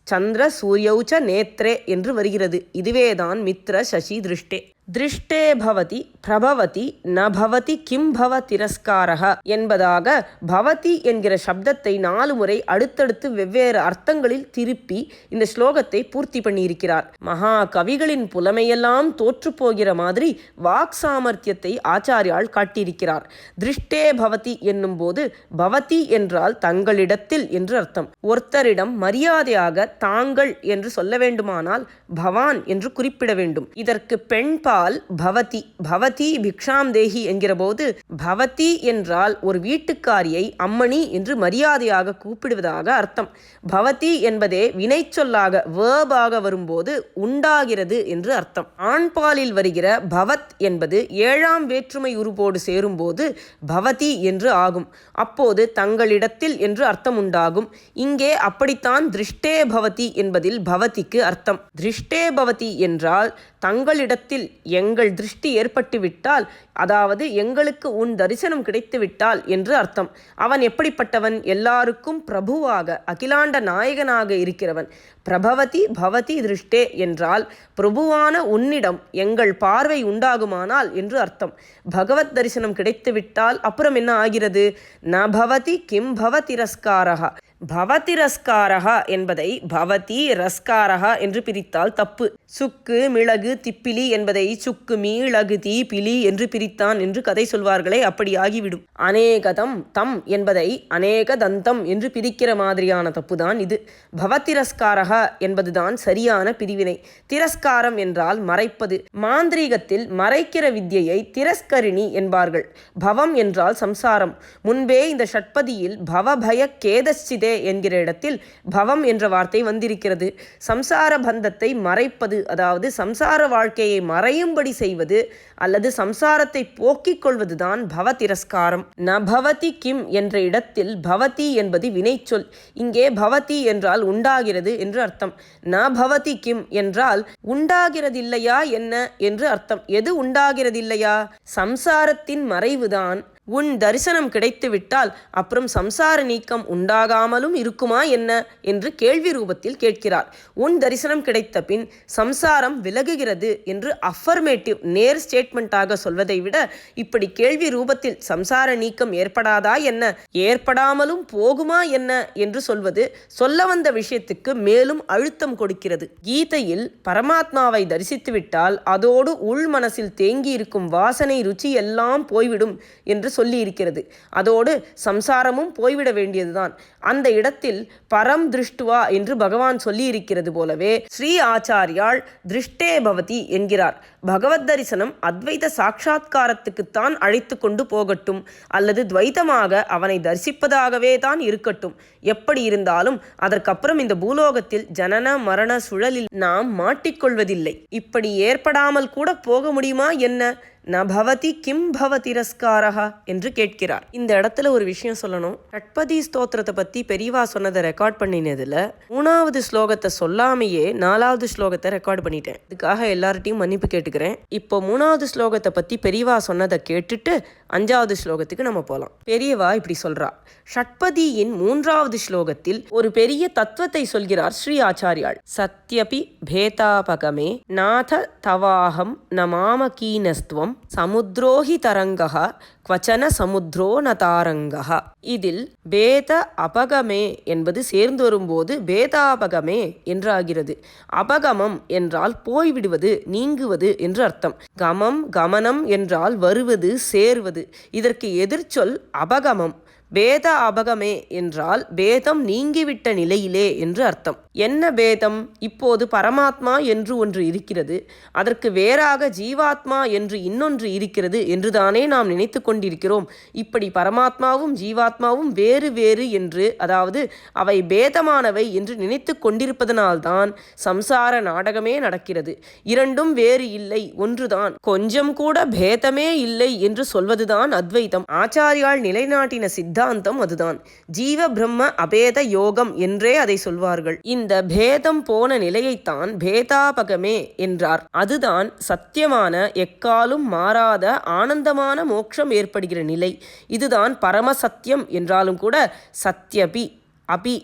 சந்திர சூரியௌச்ச நேத்ரே என்று வருகிறது. இதுவேதான் மித்ர சசி திருஷ்டே. திருஷ்டே பவதி பிரபவதி ந பவதி கிம் பவ திரஸ்காரக என்பதாக பவதி என்கிற சப்தத்தை 4 முறை அடுத்தடுத்து வெவ்வேறு அர்த்தங்களில் திருப்பி இந்த ஸ்லோகத்தை பூர்த்தி பண்ணியிருக்கிறார். மகா கவிகளின் புலமையெல்லாம் தோற்று போகிற மாதிரி வாக் சாமர்த்தியத்தை ஆச்சாரியால் காட்டியிருக்கிறார். திருஷ்டே பவதி என்னும் போது பவதி என்றால் தங்களிடத்தில் என்று அர்த்தம். ஒருத்தரிடம் மரியாதையாக தாங்கள் என்று சொல்ல வேண்டுமானால் பவான் என்று குறிப்பிட வேண்டும். இதற்கு பெண் பவதி பவதி பிக்ஷாம் தேஹி என்கிற போது பவதி என்றால் ஒரு வீட்டுக்காரியை அம்மணி என்று மரியாதையாக கூப்பிடுவதாக அர்த்தம். பவதி என்பதே வினைச்சொல்லாக வேர்பாக வரும்போது உண்டாகிறது என்று அர்த்தம். ஆண்பாலில் வருகிற பவத் என்பது 7ஆம் வேற்றுமை உருவோடு சேரும்போது பவதி என்று ஆகும். அப்போது தங்களிடத்தில் என்று அர்த்தம் உண்டாகும். இங்கே அப்படித்தான் திருஷ்டே பவதி என்பதில் பவதிக்கு அர்த்தம். திருஷ்டே பவதி என்றால் தங்களிடத்தில் எங்கள் திருஷ்டி ஏற்பட்டுவிட்டால், அதாவது எங்களுக்கு உன் தரிசனம் கிடைத்துவிட்டால் என்று அர்த்தம். அவன் எப்படிப்பட்டவன்? எல்லாருக்கும் பிரபுவாக அகிலாண்ட நாயகனாக இருக்கிறவன். பிரபவதி பவதி திருஷ்டே என்றால் பிரபுவான உன்னிடம் எங்கள் பார்வை உண்டாகுமானால் என்று அர்த்தம். பகவத் தரிசனம் கிடைத்துவிட்டால் அப்புறம் என்ன ஆகிறது? ந பவதி கிம் பவ திரஸ்காரஹ. பவதிரஸ்காரஹா என்பதை பவதி ரஸ்காரஹா என்று பிரித்தால் தப்பு. சுக்கு மிளகு திப்பிலி என்பதை சுக்கு மிளகு தீப்பிலி என்று பிரித்தான் என்று கதை சொல்வார்களே, அப்படி ஆகிவிடும். அநேகதம் தம் என்பதை அநேக தந்தம் என்று பிரிக்கிற மாதிரியான தப்புதான் இது. பவதிரஸ்காரஹா என்பதுதான் சரியான பிரிவினை. திரஸ்காரம் என்றால் மறைப்பது. மாந்திரீகத்தில் மறைக்கிற வித்யை திரஸ்கரிணி என்பார்கள். பவம் என்றால் சம்சாரம். முன்பே இந்த ஷட்பதியில் பவபய கேதச்சிதே என்கிற இடத்தில் பவம் என்ற வார்த்தை வந்திருக்கிறது. சம்சார பந்தத்தை மறைப்பது, அதாவது சம்சார வாழ்க்கையை மறையும்படி செய்வது அல்லது சம்சாரத்தை போக்கிக் கொள்வதுதான் பவ திரஸ்காரம். ந பவதி கிம் என்ற இடத்தில் பவதி என்பது வினைச்சொல். இங்கே பவதி என்றால் உண்டாகிறது என்று அர்த்தம். ந பவதி கிம் என்றால் உண்டாகிறதில்லையா என்ன என்று அர்த்தம். எது உண்டாகிறதில்லையா? சம்சாரத்தின் மறைவுதான். உன் தரிசனம் கிடைத்துவிட்டால் அப்புறம் சம்சார நீக்கம் உண்டாகாமலும் இருக்குமா என்ன என்று கேள்வி ரூபத்தில் கேட்கிறார். உன் தரிசனம் கிடைத்த பின் சம்சாரம் விலகுகிறது என்று அஃபர்மேட்டிவ் நேர் ஸ்டேட்மெண்ட்டாக சொல்வதை விட இப்படி கேள்வி ரூபத்தில் சம்சார நீக்கம் ஏற்படாதா என்ன, ஏற்படாமலும் போகுமா என்ன என்று சொல்வது சொல்ல வந்த விஷயத்துக்கு மேலும் அழுத்தம் கொடுக்கிறது. கீதையில் பரமாத்மாவை தரிசித்துவிட்டால் அதோடு உள் மனசில் தேங்கி இருக்கும் வாசனை ருச்சி எல்லாம் போய்விடும் என்று சொல்லி இருக்கிறது. அதோடு சம்சாரமும் போய்விட வேண்டியதுதான். அந்த இடத்தில் பரம் திருஷ்டுவா என்று பகவான் சொல்லி இருக்கிறது போலவே ஸ்ரீ ஆச்சாரியால் திருஷ்டே பவதி என்கிறார். பகவத் தரிசனம் அத்வைத சாட்சா்காரத்துக்குத்தான் அழைத்து கொண்டு போகட்டும், அல்லது துவைத்தமாக அவனை தரிசிப்பதாகவே தான் இருக்கட்டும். எப்படி இருந்தாலும் அதற்கப்புறம் இந்த பூலோகத்தில் ஜனன மரண சுழலில் நாம் மாட்டிக்கொள்வதில்லை. இப்படி ஏற்படாமல் கூட போக முடியுமா என்ன? ந பவதி கிம் பவ திரஸ்காரஹா என்று கேட்கிறார். இந்த இடத்துல ஒரு விஷயம் சொல்லணும். ஷட்பதி ஸ்தோத்திரத்தை பற்றி பெரியவா சொன்னதை ரெக்கார்ட் பண்ணினதில் 3வது ஸ்லோகத்தை சொல்லாமையே 4வது ஸ்லோகத்தை ரெக்கார்ட் பண்ணிட்டேன். இதுக்காக எல்லார்ட்டையும் மன்னிப்பு கேட்டுக்கிறேன். இப்போ 3வது ஸ்லோகத்தை பற்றி பெரியவா சொன்னதை கேட்டுட்டு 5வது ஸ்லோகத்துக்கு நம்ம போகலாம். பெரியவா இப்படி சொல்றா. ஷட்பதியின் 3வது ஸ்லோகத்தில் ஒரு பெரிய தத்துவத்தை சொல்கிறார் ஸ்ரீ ஆச்சாரியால். சத்யபி பேதாபகமே நாத தவாஹம் நமாமகீனஸ்துவம் சமுத்ரோஹி தரங்கः க்வச்சன சமுத்ரோ ந தாரங்கः. இதில் பேத அபகமே என்பது சேர்ந்து வரும்போது பேதாபகமே என்றாகிறது. அபகமம் என்றால் போய்விடுவது, நீங்குவது என்று அர்த்தம். கமம் கமனம் என்றால் வருவது, சேர்வது. இதற்கு எதிர்ச்சொல் அபகமம். பேத அபகமே என்றால் பேதம் நீங்கிவிட்ட நிலையிலே என்று அர்த்தம். என்ன பேதம்? இப்போது பரமாத்மா என்று ஒன்று இருக்கிறது, அதற்கு வேறாக ஜீவாத்மா என்று இன்னொன்று இருக்கிறது என்றுதானே நாம் நினைத்து கொண்டிருக்கிறோம். இப்படி பரமாத்மாவும் ஜீவாத்மாவும் வேறு வேறு என்று, அதாவது அவை பேதமானவை என்று நினைத்து கொண்டிருப்பதனால்தான் சம்சார நாடகமே நடக்கிறது. இரண்டும் வேறு இல்லை, ஒன்றுதான். கொஞ்சம் கூட பேதமே இல்லை என்று சொல்வதுதான் அத்வைதம். ஆச்சாரியால் நிலைநாட்டின சித்தாந்தம் அதுதான். ஜீவ பிரம்ம அபேத யோகம் என்றே அதை சொல்வார்கள். இந்த பேதம் போன நிலையைத்தான் பேதாபகமே என்றார். அதுதான் சத்தியமான, எக்காலும் மாறாத ஆனந்தமான மோட்சம் ஏற்படுகிற நிலை. இதுதான் பரமசத்தியம் என்றாலும் கூட, சத்யபி அபி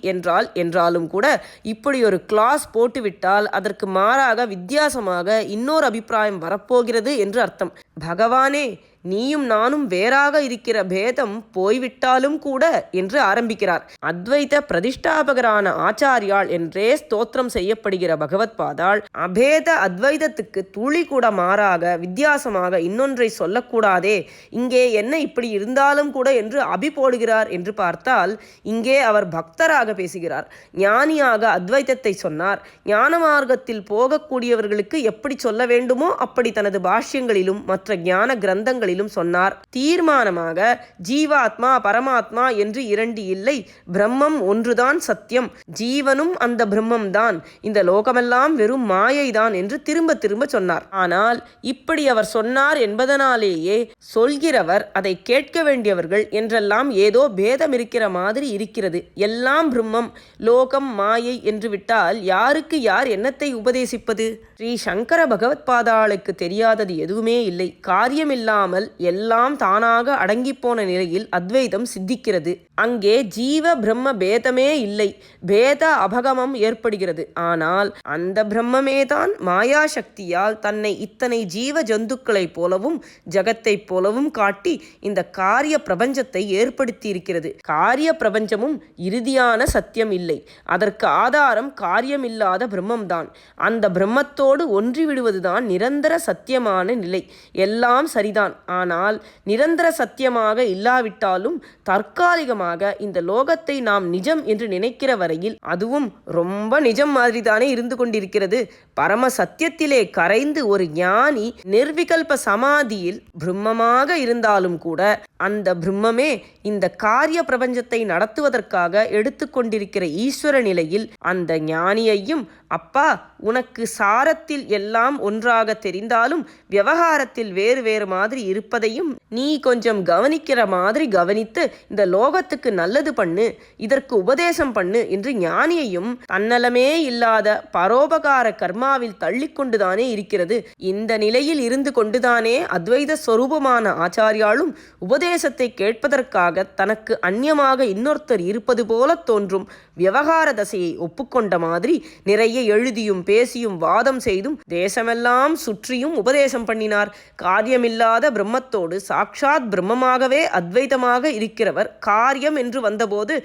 என்றாலும் கூட, இப்படி ஒரு கிளாஸ் போட்டுவிட்டால் அதற்கு மாறாக வித்தியாசமாக இன்னொரு அபிப்பிராயம் வரப்போகிறது என்று அர்த்தம். பகவானே, நீயும் நானும் வேறாக இருக்கிற பேதம் போய்விட்டாலும் கூட என்று ஆரம்பிக்கிறார். அத்வைத பிரதிஷ்டாபகரான ஆச்சாரியால் என்றே ஸ்தோத்திரம் செய்யப்படுகிற பகவத் பாதாள் அபேத அத்வைதத்துக்கு துளி கூட மாறாக வித்தியாசமாக இன்னொன்றை சொல்லக்கூடாதே, இங்கே என்ன இப்படி இருந்தாலும் கூட என்று அபி போடுகிறார் என்று பார்த்தால், இங்கே அவர் பக்தராக பேசுகிறார். ஞானியாக அத்வைதத்தை சொன்னார். ஞான மார்க்கத்தில் போகக்கூடியவர்களுக்கு எப்படி சொல்ல வேண்டுமோ அப்படி தனது பாஷ்யங்களிலும் மற்ற ஞான கிரந்தங்களிலும் சொன்னார். தீர்மானமாக ஜீவாத்மா பரமாத்மா என்று இரண்டு இல்லை, பிரம்மம் ஒன்றுதான் சத்தியம், ஜீவனும் அந்த பிரம்மம் தான், இந்த லோகமெல்லாம் வெறும் மாயைதான் என்று திரும்ப திரும்ப சொன்னார். ஆனால் இப்படி அவர் சொன்னார் என்பதனாலேயே சொல்கிறவர், அதை கேட்க வேண்டியவர்கள் என்றெல்லாம் ஏதோ பேதம் இருக்கிற மாதிரி இருக்கிறது. எல்லாம் பிரம்மம், லோகம் மாயை என்று விட்டால் யாருக்கு யார் என்னத்தை உபதேசிப்பது? ஸ்ரீ சங்கர பகவத் பாதாளுக்கு தெரியாதது எதுவுமே இல்லை. காரியமில்லாமல் எல்லாம் தானாக அடங்கிப்போன நிலையில் அத்வைதம் சித்திக்கிறது. அங்கே ஜீவ பிரம்ம பேதமே இல்லை, பேத அபகமம் ஏற்படுகிறது. ஆனால் அந்த பிரம்மமேதான் மாயா சக்தியால் தன்னை இத்தனை ஜீவ ஜந்துக்களைப் போலவும் ஜகத்தைப் போலவும் காட்டி இந்த காரிய பிரபஞ்சத்தை ஏற்படுத்தி இருக்கிறது. காரிய பிரபஞ்சமும் இறுதியான சத்தியம் இல்லை, அதற்கு ஆதாரம் காரியமில்லாத பிரம்மம்தான். அந்த பிரம்மத்தோடு ஒன்றிவிடுவதுதான் நிரந்தர சத்தியமான நிலை. எல்லாம் சரிதான், ஆனால் நிரந்தர சத்தியமாக இல்லாவிட்டாலும் தற்காலிகமாக இந்த லோகத்தை நாம் நிஜம் என்று நினைக்கிற வரையில் அதுவும் ரொம்ப நிஜம் மாதிரி தானே இருந்து கொண்டிருக்கிறது. பரம சத்தியத்திலே கரைந்து ஒரு ஞானி நிர்விகல்ப சமாதியில் பிரம்மமாக இருந்தாலும் கூட அந்த பிரம்மமே இந்த காரிய பிரபஞ்சத்தை நடத்துவதற்காக எடுத்துக்கொண்டிருக்கிற ஈஸ்வர நிலையில் அந்த ஞானியையும், அப்பா உனக்கு சாரத்தில் எல்லாம் ஒன்றாக தெரிந்தாலும் விவகாரத்தில் வேறு வேறு மாதிரி இருப்பதையும் நீ கொஞ்சம் கவனிக்கிற மாதிரி கவனித்து இந்த லோகத்துக்கு நல்லது பண்ணு, இதற்கு உபதேசம் பண்ணு என்று ஞானியையும் தன்னலமே இல்லாத பரோபகார கர்மாவில் தள்ளிக்கொண்டுதானே இருக்கிறது. இந்த நிலையில் இருந்து கொண்டுதானே அத்வைத ஸ்வரூபமான ஆச்சாரியாலும் உபதேசத்தை கேட்பதற்காக தனக்கு அந்நியமாக இன்னொருத்தர் இருப்பது போல தோன்றும் விவகார தசையை ஒப்புக்கொண்ட மாதிரி நிறைய எழுதியும் பேசியும் வாதம் செய்தும் தேசமெல்லாம் சுற்றியும் உபதேசம் பண்ணினார். காரியமில்லாத பிரம்மத்தோடு சாக்ஷாத் பிரம்மமாகவே அத்வைதமாக இருக்கிறவர் காரியம் என்று வந்தபோது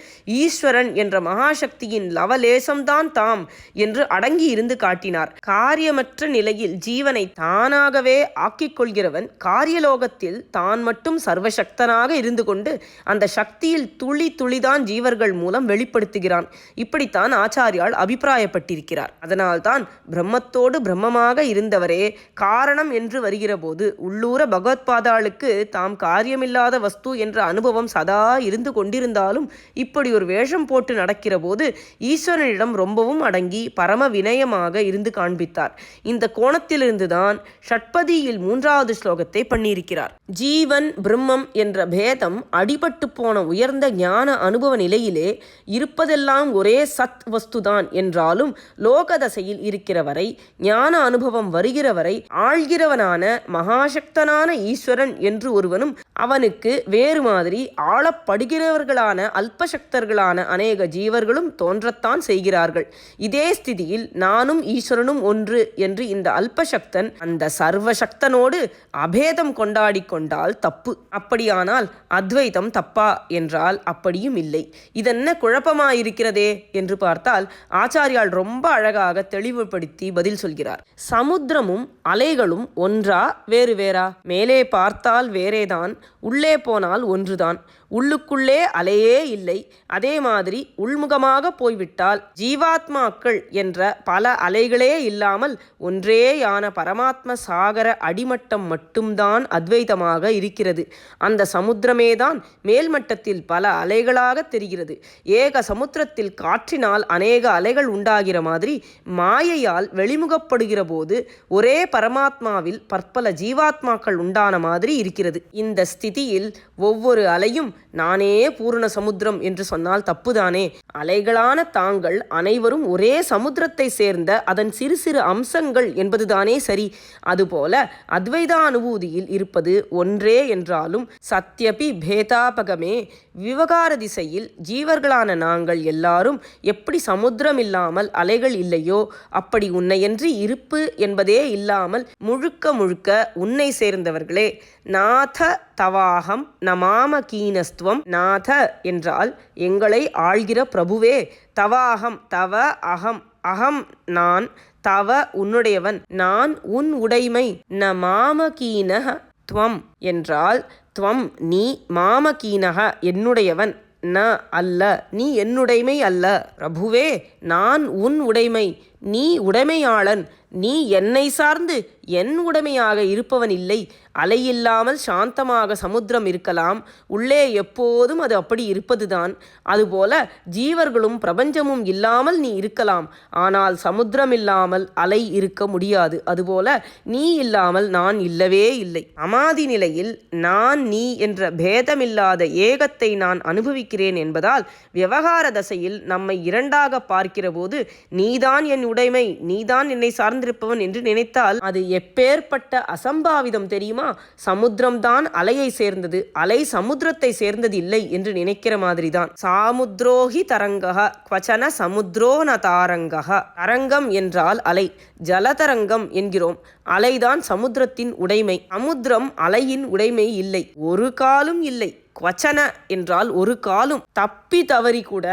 ஈஸ்வரன் என்ற மகாசக்தியின் லவலேசம்தான் தாம் என்று அடங்கி இருந்து காட்டினார். காரியமற்ற நிலையில் ஜீவனை தானாகவே ஆக்கிக் கொள்கிறவன் காரியலோகத்தில் தான் மட்டும் சர்வசக்தனாக இருந்து கொண்டு அந்த சக்தியில் துளி துளிதான் ஜீவர்கள் மூலம் வெளிப்படுத்துகிறான். இப்படித்தான் ஆச்சாரியால் அபிப்பிராயப்பட்டிருக்கிறார். அதனால்தான் பிரம்மத்தோடு பிரம்மமாக இருந்தவரே காரணம் என்று வருகிற போது உள்ளூர பகவத்பாதாளுக்கு தாம் காரியமில்லாத வஸ்து என்ற அனுபவம் சதா இருந்து கொண்டிருந்தாலும் இப்படி ஒரு வேஷம் போட்டு நடக்கிற போது ஈஸ்வரனிடம் ரொம்பவும் அடங்கி பரம வினயமாக இருந்து காண்பித்தார். இந்த கோணத்திலிருந்துதான் ஷட்பதியில் 3வது ஸ்லோகத்தை பண்ணியிருக்கிறார். ஜீவன் பிரம்மம் என்ற பேதம் அடிபட்டு போன உயர்ந்த ஞான அனுபவ நிலையிலே இருப்பதெல்லாம் ஒரே சத் வஸ்துதான் என்றாலும் லோகதசையில் இருக்கிறவரை, ஞான அனுபவம் வருகிறவரை ஆள்கிறவனான மகாசக்தனான ஈஸ்வரன் என்று ஒருவனும் அவனுக்கு வேறு மாதிரி ஆளப்படுகிறவர்களான அல்பசக்தர்களான அநேக ஜீவர்களும் தோன்றத்தான் செய்கிறார்கள். இதே ஸ்திதியில் நானும் ஈஸ்வரனும் ஒன்று என்று இந்த அல்பசக்தன் அந்த சர்வசக்தனோடு அபேதம் கொண்டாடி கொண்டால் தப்பு. அப்படியானால் அத்வைதம் தப்பா என்றால் அப்படியும் இல்லை. இதென்ன குழப்பமாயிருக்கிறதே என்று பார்த்தால் ஆச்சாரியால் ரொம்ப அழகாக தெளிவுபடுத்தி பதில் சொல்கிறார். சமுத்திரமும் அலைகளும் ஒன்றா வேறு வேறா? மேலே பார்த்தால் வேறேதான், உள்ளே போனால் ஒன்றுதான். உள்ளுக்குள்ளே அலையே இல்லை. அதே மாதிரி உள்முகமாக போய்விட்டால் ஜீவாத்மாக்கள் என்ற பல அலைகளே இல்லாமல் ஒன்றேயான பரமாத்ம சாகர அடிமட்டம் மட்டும்தான் அத்வைதமாக இருக்கிறது. அந்த சமுத்திரமேதான் மேல்மட்டத்தில் பல அலைகளாக தெரிகிறது. ஏக சமுத்திரத்தில் காற்றினால் அநேக அலைகள் உண்டாகிற மாதிரி மாயையால் வெளிமுகப்படுகிற போது ஒரே பரமாத்மாவில் பற்பல ஜீவாத்மாக்கள் உண்டான மாதிரி இருக்கிறது. இந்த ஸ்திதியில் ஒவ்வொரு அலையும் நானே பூர்ண சமுத்திரம் என்று சொன்னால் தப்புதானே? அலைகளான தாங்கள் அனைவரும் ஒரே சமுத்திரத்தை சேர்ந்த அதன் சிறு சிறு அம்சங்கள் என்பதுதானே சரி. அதுபோல அத்வைதானுபூதியில் இருப்பது ஒன்றே என்றாலும் சத்யபி பேதாபகமே, விவகார திசையில் ஜீவர்களான நாங்கள் எல்லாரும் எப்படி சமுத்திரம் இல்லாமல் அலைகள் இல்லையோ அப்படி உன்னையன்றி இருப்பு என்பதே இல்லாமல் முழுக்க முழுக்க உன்னை சேர்ந்தவர்களே. நாத தவாகம் நமாம கீனஸ்துவம். நாத என்றால் எங்களை ஆள்கிற பிரபுவே. தவாகம் தவ அகம், அகம் நான், தவ உன்னுடையவன், நான் உன் உடைமை. ந மாமகீனஹ துவம் என்றால் துவம் நீ, மாமகீனஹ என்னுடையவன், ந அல்ல நீ என்னுடைமை அல்ல. பிரபுவே நான் உன் உடைமை, நீ உடைமையாளன். நீ என்னை சார்ந்து என் உடைமையாக இருப்பவன் இல்லை. அலையில்லாமல் சாந்தமாக சமுத்திரம் இருக்கலாம், உள்ளே எப்போதும் அது அப்படி இருப்பதுதான். அதுபோல ஜீவர்களும் பிரபஞ்சமும் இல்லாமல் நீ இருக்கலாம், ஆனால் சமுத்திரம் இல்லாமல் அலை இருக்க முடியாது. அதுபோல நீ இல்லாமல் நான் இல்லவே இல்லை. அமாதி நிலையில் நான் நீ என்ற பேதமில்லாத ஏகத்தை நான் அனுபவிக்கிறேன் என்பதால் விவகார தசையில் நம்மை இரண்டாக பார்க்கிற போது நீதான் என் உடைமை, நீதான் என்னை சார்ந்திருப்பவன் என்று நினைத்தால் அது எப்பேற்பட்ட அசம்பாவிதம் தெரியுமா? சமுத்திரம்தான் அலையை சேர்ந்தது, அலை சமுத்திரத்தை சேர்ந்தது இல்லை என்று நினைக்கிற மாதிரிதான். சாமுத்ரோஹி தரங்கஹ க்வச்சன சமுத்ரோ ந தாரங்கஹ. தரங்கம் என்றால் அலை, ஜலதரங்கம் என்கிறோம். அலைதான் சமுத்திரத்தின் உடைமை. சமுத்திரம் அலையின் உடைமை இல்லை, ஒரு காலும் இல்லை. க்வச்சன என்றால் ஒரு காலும். தப்பி தவறி கூட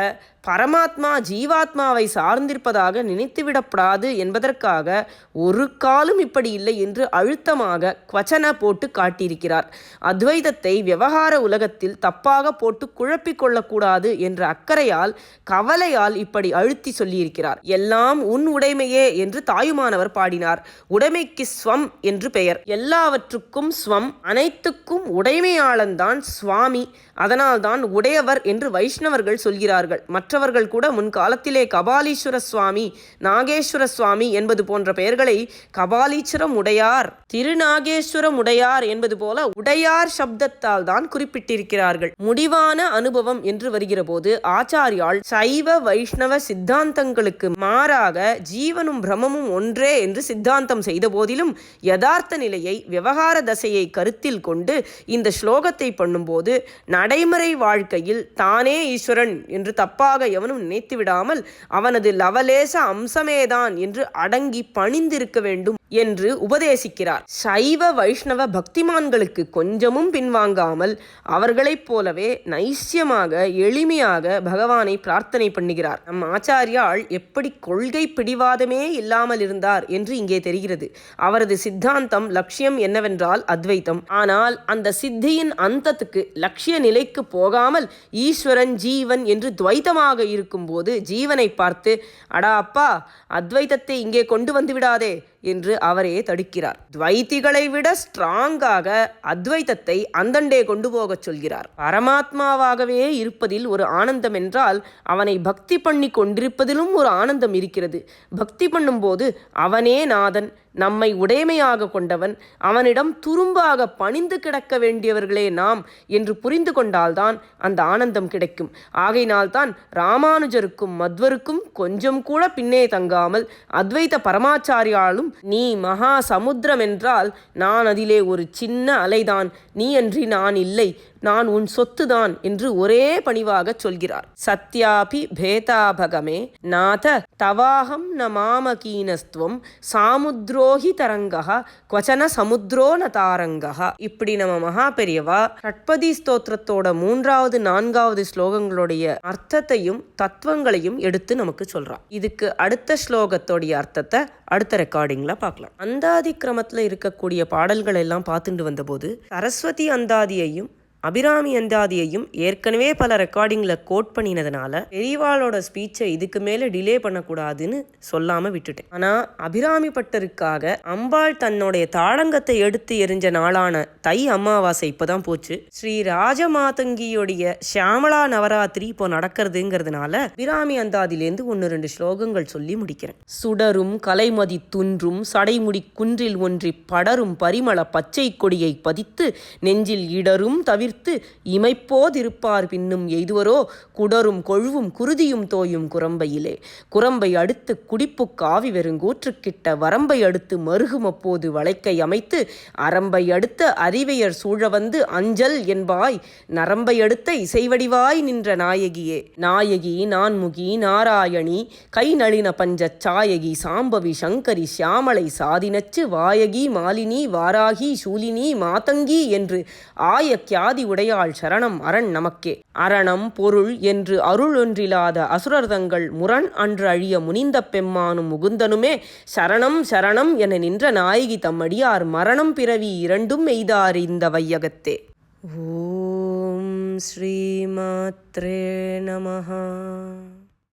பரமாத்மா ஜீவாத்மாவை சார்ந்திருப்பதாக நினைத்துவிடப்படாது என்பதற்காக ஒரு காலும் இப்படி இல்லை என்று அழுத்தமாக க்வச்சன போட்டு காட்டியிருக்கிறார். அத்வைதத்தை விவகார உலகத்தில் தப்பாக போட்டு குழப்பிக் கொள்ளக்கூடாது என்ற அக்கறையால், கவலையால் இப்படி அழுத்தி சொல்லியிருக்கிறார். எல்லாம் உன் உடைமையே என்று தாயுமானவர் பாடினார். உடைமைக்கு ஸ்வம் என்று பெயர். எல்லாவற்றுக்கும் ஸ்வம், அனைத்துக்கும் உடைமையாளன்தான் சுவாமி. அதனால்தான் உடையவர் என்று வைஷ்ணவர்கள் சொல்கிறார்கள். மற்றவர்கள் கூட முன்காலத்திலே கபாலீஸ்வர சுவாமி, நாகேஸ்வர சுவாமி என்பது போன்ற பெயர்களை கபாலீஸ்வரம் உடையார், திருநாகேஸ்வரம் உடையார் என்பது போல உடையார் சப்தத்தால் தான் குறிப்பிட்டிருக்கிறார்கள். முடிவான அனுபவம் என்று வருகிற போது ஆச்சாரியால் சைவ வைஷ்ணவ சித்தாந்தங்களுக்கு மாறாக ஜீவனும் பிரமமும் ஒன்றே என்று சித்தாந்தம் செய்த போதிலும் யதார்த்த நிலையை, விவகார தசையை கருத்தில் கொண்டு இந்த ஸ்லோகத்தை பண்ணும்போது நடைமுறை வாழ்க்கையில் தானே ஈஸ்வரன் என்று தப்பாக எவனும் நினைத்து விடாமல் அவனது லவலேச அம்சமேதான் என்று அடங்கி பணிந்திருக்க வேண்டும் என்று உபதேசிக்கிறார். சைவ வைஷ்ணவ பக்திமான்களுக்கு கொஞ்சமும் பின்வாங்காமல் அவர்களைப் போலவே நைசியமாக எளிமையாக பகவானை பிரார்த்தனை பண்ணுகிறார். நம் ஆச்சாரியால் எப்படி கொள்கை பிடிவாதமே இல்லாமல் இருந்தார் என்று இங்கே தெரிகிறது. அவரது சித்தாந்தம் லட்சியம் என்னவென்றால் அத்வைத்தம். ஆனால் அந்த சித்தியின் அந்தத்துக்கு லட்சிய நிலைக்கு போகாமல் ஈஸ்வரன் ஜீவன் என்று துவைத்தமாக இருக்கும்போது ஜீவனை பார்த்து, அடா அப்பா, அத்வைத்தத்தை இங்கே கொண்டு வந்து விடாதே என்று அவரே தடுக்கிறார். துவைத்திகளை விட ஸ்ட்ராங்காக அத்வைத்தத்தை அந்தண்டே கொண்டு போகச் சொல்கிறார். பரமாத்மாவாகவே இருப்பதில் ஒரு ஆனந்தம் என்றால் அவனை பக்தி பண்ணி கொண்டிருப்பதிலும் ஒரு ஆனந்தம் இருக்கிறது. பக்தி பண்ணும்போது அவனே நாதன், நம்மை உடைமையாக கொண்டவன், அவனிடம் துரும்பாக பணிந்து கிடக்க வேண்டியவர்களே நாம் என்று புரிந்து கொண்டால்தான் அந்த ஆனந்தம் கிடைக்கும். ஆகையினால்தான் ராமானுஜருக்கும் மத்வருக்கும் கொஞ்சம் கூட பின்னே தங்காமல் அத்வைத பரமாச்சாரியாலும் நீ மகா சமுத்திரம் என்றால் நான் அதிலே ஒரு சின்ன அலைதான், நீ அன்றி நான் இல்லை, நான் உன் சொத்துதான் என்று ஒரே பணிவாகச் சொல்கிறார். சத்யாபி பேதாபகமே நாத தவாகம் ந மாமகீனஸ்துவம் சாமுத்ரோஹி தரங்கா குவச்சன சமுத்ரோ ந தாரங்கா. இப்படி நம்ம மகா பெரியவா ஷட்பதி ஸ்தோத்திரத்தோட 3வது 4வது ஸ்லோகங்களுடைய அர்த்தத்தையும் தத்துவங்களையும் எடுத்து நமக்கு சொல்றான். இதுக்கு அடுத்த ஸ்லோகத்தோடைய அர்த்தத்தை அடுத்த ரெக்கார்டிங்ல பார்க்கலாம். அந்தாதி கிரமத்தில் இருக்கக்கூடிய பாடல்கள் எல்லாம் பார்த்துட்டு வந்தபோது சரஸ்வதி அந்தாதியையும் அபிராமி அந்தாதியையும் ஏற்கனவே பல ரெக்கார்டிங்கில் கோட் பண்ணினதுனால பெரியவாளோட ஸ்பீச்சை இதுக்கு மேலே டிலே பண்ணக்கூடாதுன்னு சொல்லாமல் விட்டுட்டேன். ஆனால் அபிராமி பட்டருக்காக அம்பாள் தன்னுடைய தாளங்கத்தை எடுத்து எரிஞ்ச நாளான தை அமாவாசை இப்போதான் போச்சு. ஸ்ரீ ராஜமாதங்கியோடைய ஷியாமளா நவராத்திரி இப்போ நடக்கிறதுங்கிறதுனால அபிராமி அந்தாதிலேருந்து 1-2 ஸ்லோகங்கள் சொல்லி முடிக்கிறேன். சுடரும் கலைமதி துன்றும் சடைமுடி குன்றில் ஒன்றி படரும் பரிமள பச்சை கொடியை பதித்து நெஞ்சில் இடரும் தவிர இமைப்போதிருப்பார் பின்னும் எய்துவரோ குடரும் கொழுவும் குருதியும் தோயும் குரம்பையிலே. குரம்பை அடுத்து குடிப்பு காவி வெறுங்கூற்றுக்கிட்ட வரம்பை அடுத்து மருகுமப்போது வளைக்கை அமைத்து அரம்பை அடுத்த அறிவையர் சூழ வந்து அஞ்சல் என்பாய் நரம்பை அடுத்த இசைவடிவாய் நின்ற நாயகியே. நாயகி நான்முகி நாராயணி கை நளின பஞ்ச சாயகி சாம்பவி சங்கரி சியாமலை சாதினச்சு வாயகி மாலினி வாராகி சூலினி மாதங்கி என்று ஆயக்கியாதி உடையாள் சரணம் அரண் நமக்கே. அரணம் பொருள் என்று அருள் ஒன்றில்லாத அசுரர்தங்கள் முரண் அன்று அழிய முனிந்த பெம்மானும் முகுந்தனுமே சரணம் சரணம் என நின்ற நாயகி தம்மடியார் மரணம் பிறவி இரண்டும் எய்தார் இந்த வையகத்தே. ஓம் ஸ்ரீ மாத்ரே நமஹ.